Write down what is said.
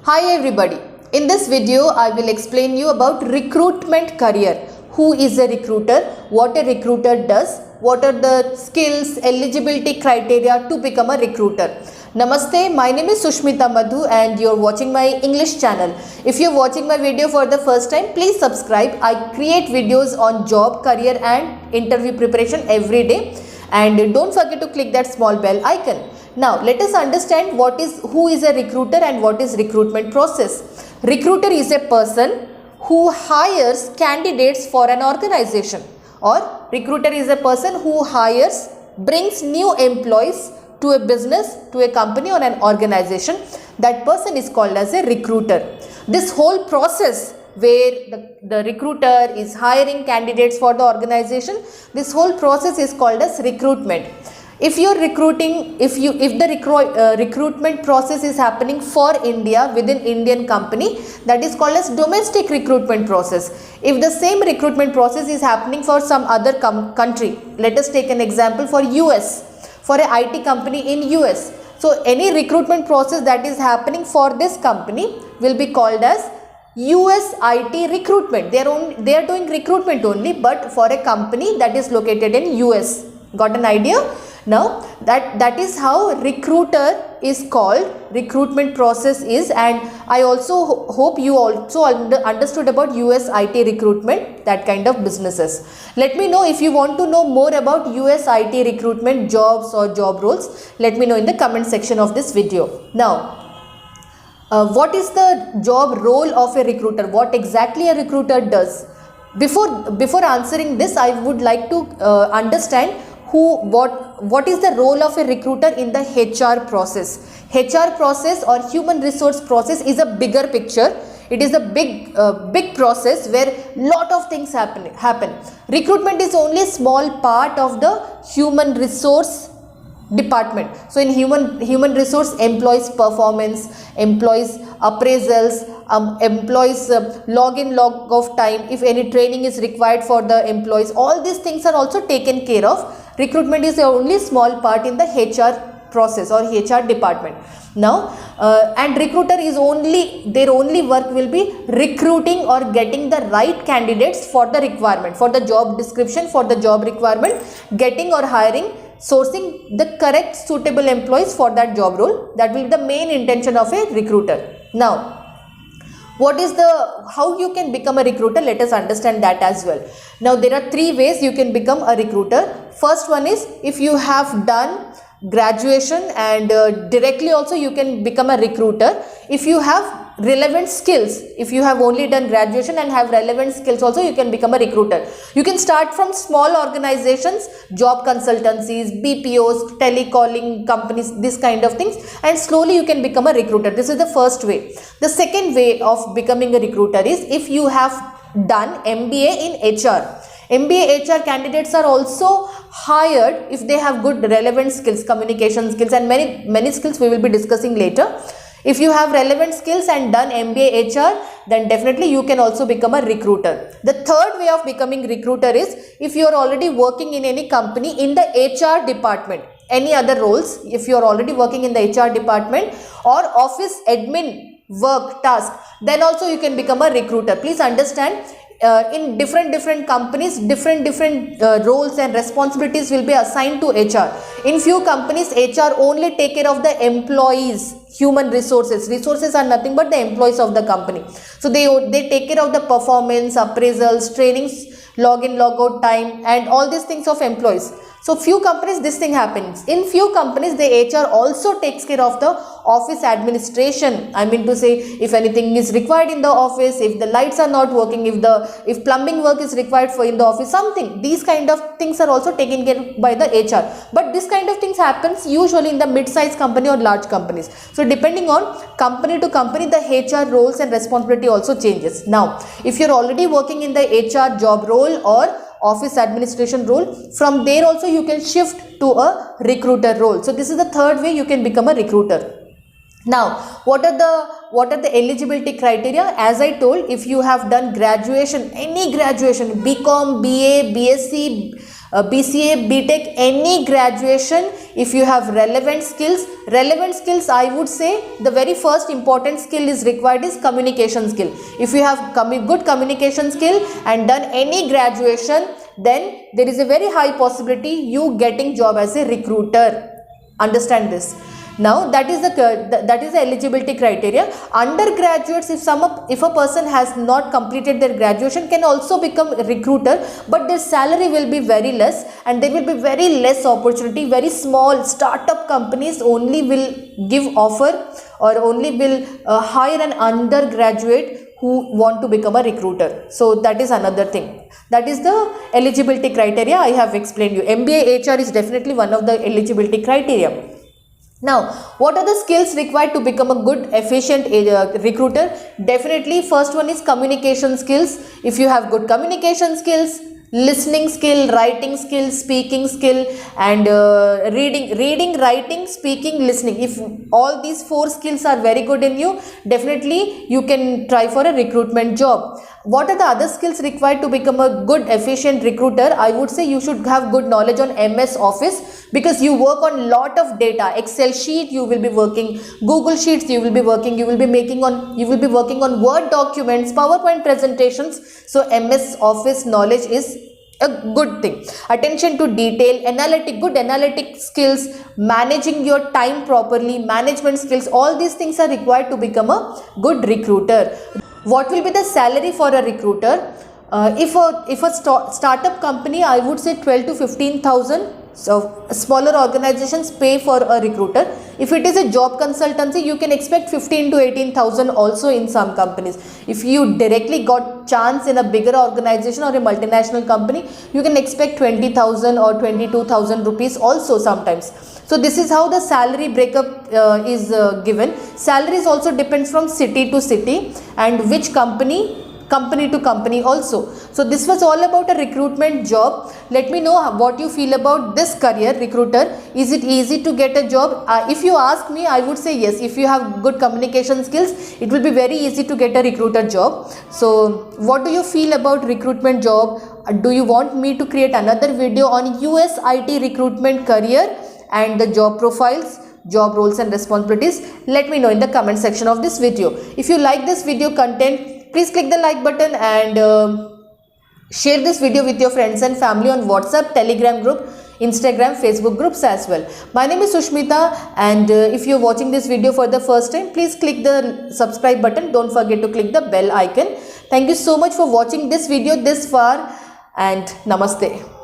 Hi everybody. In this video I will explain you about recruitment career. Who is a recruiter? What a recruiter does? What are the skills, eligibility criteria to become a recruiter? Namaste, my name is Sushmita Madhu and you're watching my English channel. If you're watching my video for the first time, please subscribe. I create videos on job, career and interview preparation every day. And don't forget to click that small bell icon. Now let us understand who is a recruiter and what is recruitment process. Recruiter is a person who hires candidates for an organization, or recruiter is a person who brings new employees to a business, to a company or an organization. That person is called as a recruiter. This whole process where the recruiter is hiring candidates for the organization, this whole process is called as recruitment. If you're recruiting, if the recruitment process is happening for India within Indian company, that is called as domestic recruitment process. If the same recruitment process is happening for some other country, let us take an example for US, for a IT company in US. So any recruitment process that is happening for this company will be called as US IT recruitment. They are doing recruitment only, but for a company that is located in US. Got an idea? Now that is how recruiter is called, recruitment process is, and I also hope you also understood about US IT recruitment, that kind of businesses. Let me know if you want to know more about US IT recruitment jobs or job roles. Let me know in the comment section of this video. Now what is the job role of a recruiter? What exactly a recruiter does? Before answering this, I would like to understand what is the role of a recruiter in the HR process. HR process or human resource process is a bigger picture. It is a big process where lot of things happen. Recruitment is only a small part of the human resource department. So in human resource, employees performance, employees appraisals, employees log in log off time, if any training is required for the employees, all these things are also taken care of. Recruitment is the only small part in the HR process or HR department. Now and recruiter is their only work will be recruiting or getting the right candidates for the requirement, for the job description, for the job requirement, getting or hiring, sourcing the correct suitable employees for that job role. That will be the main intention of a recruiter. Now how you can become a recruiter? Let us understand that as well. Now there are three ways you can become a recruiter. First one is, if you have done graduation, and directly also you can become a recruiter if you have relevant skills. If you have only done graduation and have relevant skills also, you can become a recruiter. You can start from small organizations, job consultancies, BPOs, telecalling companies, this kind of things, and slowly you can become a recruiter. This is the first way. The second way of becoming a recruiter is if you have done MBA in HR. MBA HR candidates are also hired if they have good relevant skills, communication skills, and many skills we will be discussing later. If you have relevant skills and done MBA HR, then definitely you can also become a recruiter. The third way of becoming recruiter is if you are already working in any company in the HR department, any other roles, if you are already working in the HR department or office admin work task, then also you can become a recruiter. Please understand, in different companies, different roles and responsibilities will be assigned to HR. In few companies, HR only take care of the employees, human resources. Resources are nothing but the employees of the company. So they take care of the performance, appraisals, trainings, log in, log out time, and all these things of employees. So few companies this thing happens. In few companies the HR also takes care of the office administration. I mean to say, if anything is required in the office, if the lights are not working, if plumbing work is required for in the office, something, these kind of things are also taken care by the HR. But this kind of things happens usually in the mid-sized company or large companies. So depending on company to company, the HR roles and responsibility also changes. Now if you're already working in the HR job role or office administration role, from there also you can shift to a recruiter role. So this is the third way you can become a recruiter. Now what are the eligibility criteria? As I told, if you have done graduation, any graduation, BCom, BA, BSc, BCA, BTech, any graduation, if you have relevant skills, I would say the very first important skill is required is communication skill. If you have good communication skill and done any graduation, then there is a very high possibility you getting job as a recruiter. Understand this. Now that is the eligibility criteria. Undergraduates, if a person has not completed their graduation, can also become a recruiter, but their salary will be very less and there will be very less opportunity. Very small startup companies only will give offer or only will hire an undergraduate who want to become a recruiter. So that is another thing. That is the eligibility criteria I have explained you. MBA HR is definitely one of the eligibility criteria. Now, what are the skills required to become a good, efficient recruiter? Definitely, first one is communication skills. If you have good communication skills, listening skill, writing skill, speaking skill, and reading, writing, speaking, listening. If all these 4 skills are very good in you, definitely you can try for a recruitment job. What are the other skills required to become a good, efficient recruiter? I would say you should have good knowledge on MS Office, because you work on lot of data. Excel sheet you will be working, Google Sheets you will be working, you will be working on Word documents, PowerPoint presentations. So MS Office knowledge is a good thing. Attention to detail, good analytic skills, managing your time properly, management skills, all these things are required to become a good recruiter. What will be the salary for a recruiter? If a startup company, I would say 12 to 15,000. So smaller organizations pay for a recruiter. If it is a job consultancy, you can expect 15 to 18,000 also in some companies. If you directly got chance in a bigger organization or a multinational company, you can expect 20,000 or 22,000 rupees also sometimes. So this is how the salary breakup is given. Salaries also depends from city to city and which company to company also. So this was all about a recruitment job. Let me know what you feel about this career, recruiter. Is it easy to get a job? If you ask me, I would say yes. If you have good communication skills, it will be very easy to get a recruiter job. So what do you feel about recruitment job? Do you want me to create another video on US IT recruitment career and the job profiles, job roles and responsibilities? Let me know in the comment section of this video. If you like this video content, please click the like button and share this video with your friends and family on WhatsApp, Telegram group, Instagram, Facebook groups as well. My name is Sushmita, and if you are watching this video for the first time, please click the subscribe button. Don't forget to click the bell icon. Thank you so much for watching this video this far, and namaste.